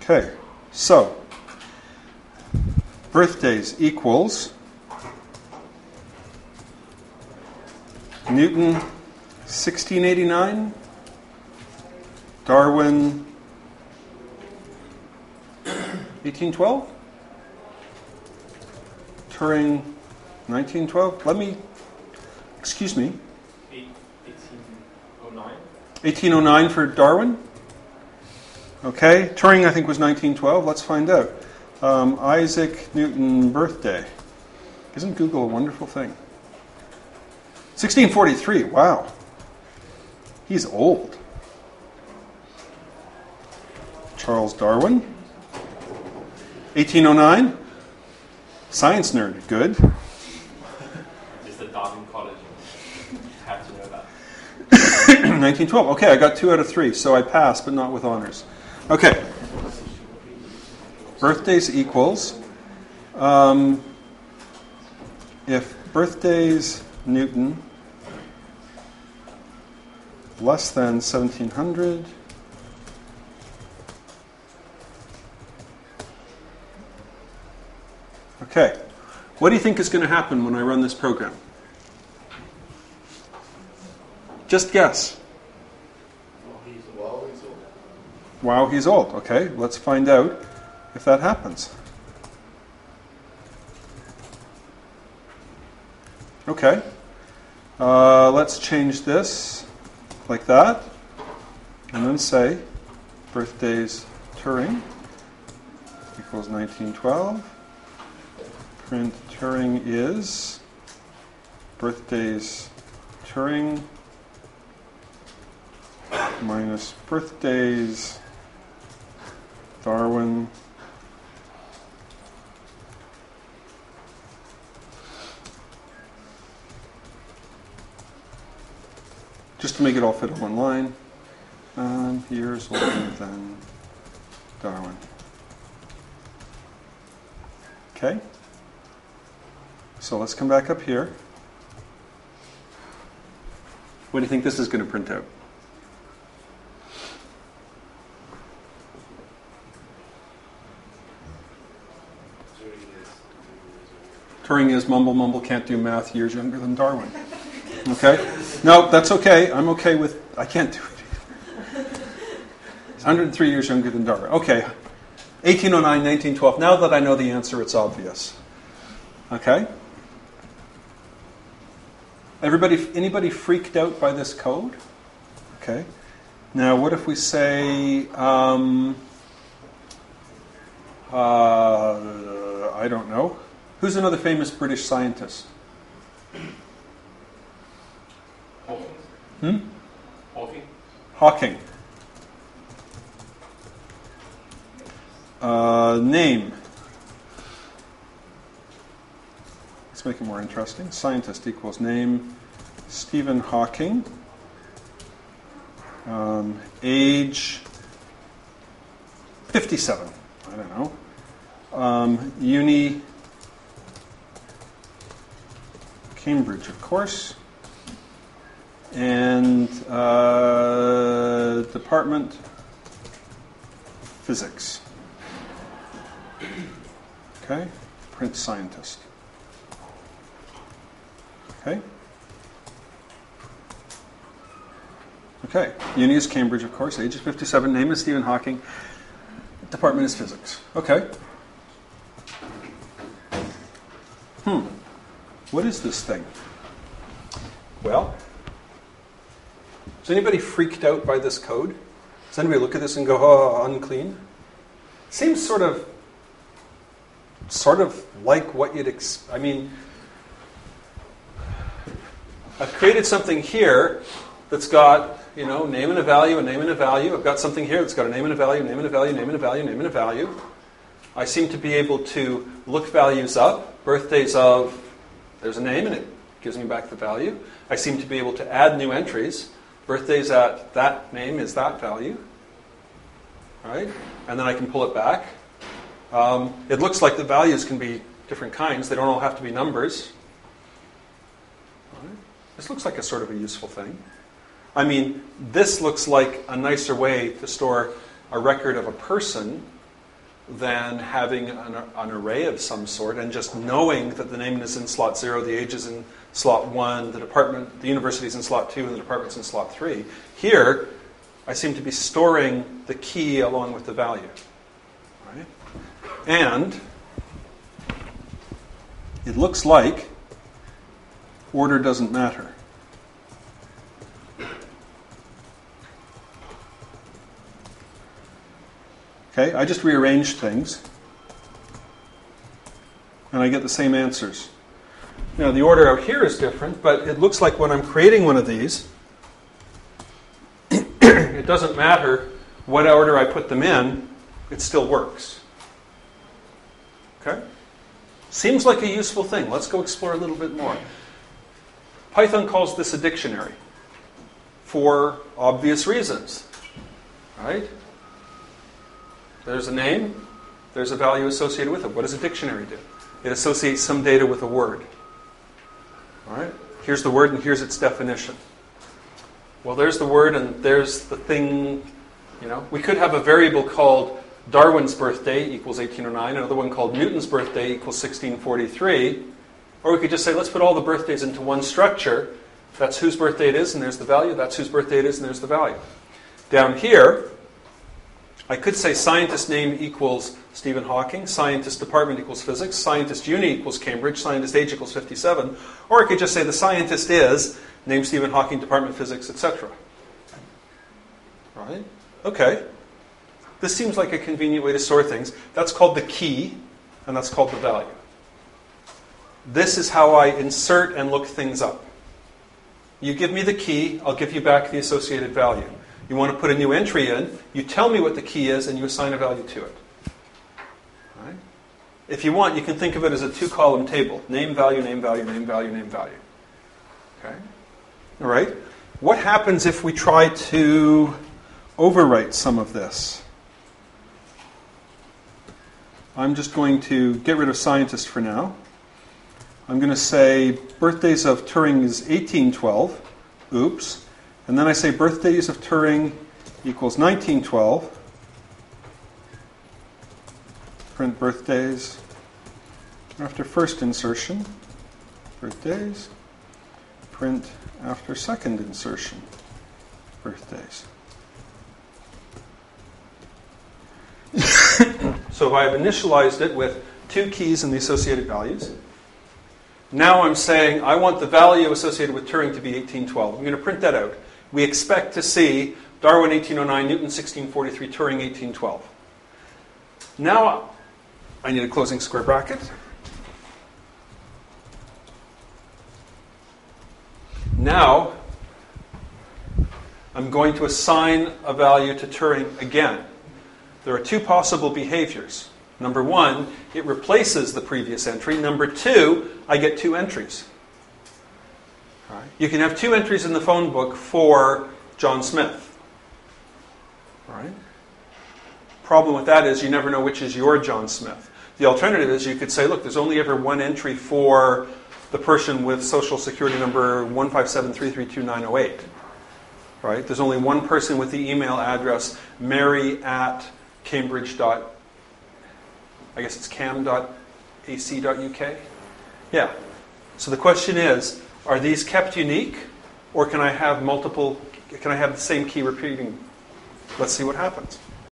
Okay, so birthdays equals Newton 1689, Darwin 1812, Turing 1912. Excuse me. 1809. 1809 for Darwin. Okay, Turing I think was 1912. Let's find out. Isaac Newton birthday. Isn't Google a wonderful thing? 1643. Wow. He's old. Charles Darwin. 1809. Science nerd. Good. Just at Darwin College. Have to know that. 1912. Okay, I got 2 out of 3, so I passed, but not with honors. Okay. Birthdays equals. If birthdays Newton less than 1700, okay. What do you think is going to happen when I run this program? Just guess. Wow, he's old. Okay, let's find out if that happens. Okay. Let's change this like that. And then say birthdays Turing equals 1912. Print Turing is birthdays Turing minus birthdays Darwin just to make it all fit on one line. Years older than Darwin. Okay. So let's come back up here. What do you think this is going to print out? Turing is mumble, can't do math, years younger than Darwin. Okay? No, that's okay. I'm okay with, I can't do it. He's 103 years younger than Darwin. Okay. 1809, 1912. Now that I know the answer, it's obvious. Okay? Anybody freaked out by this code? Okay. Now, what if we say, I don't know. Who's another famous British scientist? Hawking. Hawking. Name. Let's make it more interesting. Scientist equals name. Stephen Hawking. Age 57. I don't know. Uni Cambridge, of course. And department physics. Okay, print scientist. Okay. Okay, uni is Cambridge, of course. Age is 57. Name is Stephen Hawking. Department is physics. Okay. What is this thing? Well, is anybody freaked out by this code? Does anybody look at this and go, oh, unclean? Seems sort of like what you'd I mean, I've created something here that's got, name and a value, a name and a value. I've got something here that's got a name and a value, name and a value, name and a value, name and a value. I seem to be able to look values up. Birthdays of, there's a name and it gives me back the value. I seem to be able to add new entries. Birthdays at that name is that value. Right? And then I can pull it back. It looks like the values can be different kinds. They don't all have to be numbers. Right? This looks like a sort of a useful thing. I mean, this looks like a nicer way to store a record of a person than having an array of some sort and just knowing that the name is in slot 0, the age is in slot 1, the university is in slot 2, and the department's in slot 3. Here, I seem to be storing the key along with the value. Right? And it looks like order doesn't matter. Okay, I just rearranged things, and I get the same answers. Now, the order out here is different, but it looks like when I'm creating one of these, it doesn't matter what order I put them in, it still works. Okay? Seems like a useful thing. Let's go explore a little bit more. Python calls this a dictionary for obvious reasons. Right? There's a name, there's a value associated with it. What does a dictionary do? It associates some data with a word. All right? Here's the word and here's its definition. Well, there's the word and there's the thing. We could have a variable called Darwin's birthday equals 1809, another one called Newton's birthday equals 1643. Or we could just say, let's put all the birthdays into one structure. That's whose birthday it is and there's the value. That's whose birthday it is and there's the value. Down here, I could say scientist name equals Stephen Hawking, scientist department equals physics, scientist uni equals Cambridge, scientist age equals 57. Or I could just say the scientist is name Stephen Hawking, department physics, etc. Right? Okay. This seems like a convenient way to store things. That's called the key, and that's called the value. This is how I insert and look things up. You give me the key, I'll give you back the associated value. You want to put a new entry in, you tell me what the key is, and you assign a value to it. Right? If you want, you can think of it as a 2-column table. Name, value, name, value, name, value, name, value. Okay? All right? What happens if we try to overwrite some of this? I'm just going to get rid of scientist for now. I'm going to say birthdays of Turing is 1812. Oops. And then I say birthdays of Turing equals 1912. Print birthdays. After first insertion, birthdays. Print after second insertion, birthdays. So I've initialized it with 2 keys and the associated values. Now I'm saying I want the value associated with Turing to be 1812. I'm going to print that out. We expect to see Darwin 1809, Newton 1643, Turing 1812. Now I need a closing square bracket. Now I'm going to assign a value to Turing again. There are 2 possible behaviors. Number 1, it replaces the previous entry. Number 2, I get 2 entries. All right. You can have 2 entries in the phone book for John Smith. All right. Problem with that is you never know which is your John Smith. The alternative is you could say, look, there's only ever 1 entry for the person with social security number 157332908. Right? There's only 1 person with the email address mary@cambridge. I guess it's cam.ac.uk. Yeah. So the question is, are these kept unique, or can I have multiple? Can I have the same key repeating? Let's see what happens.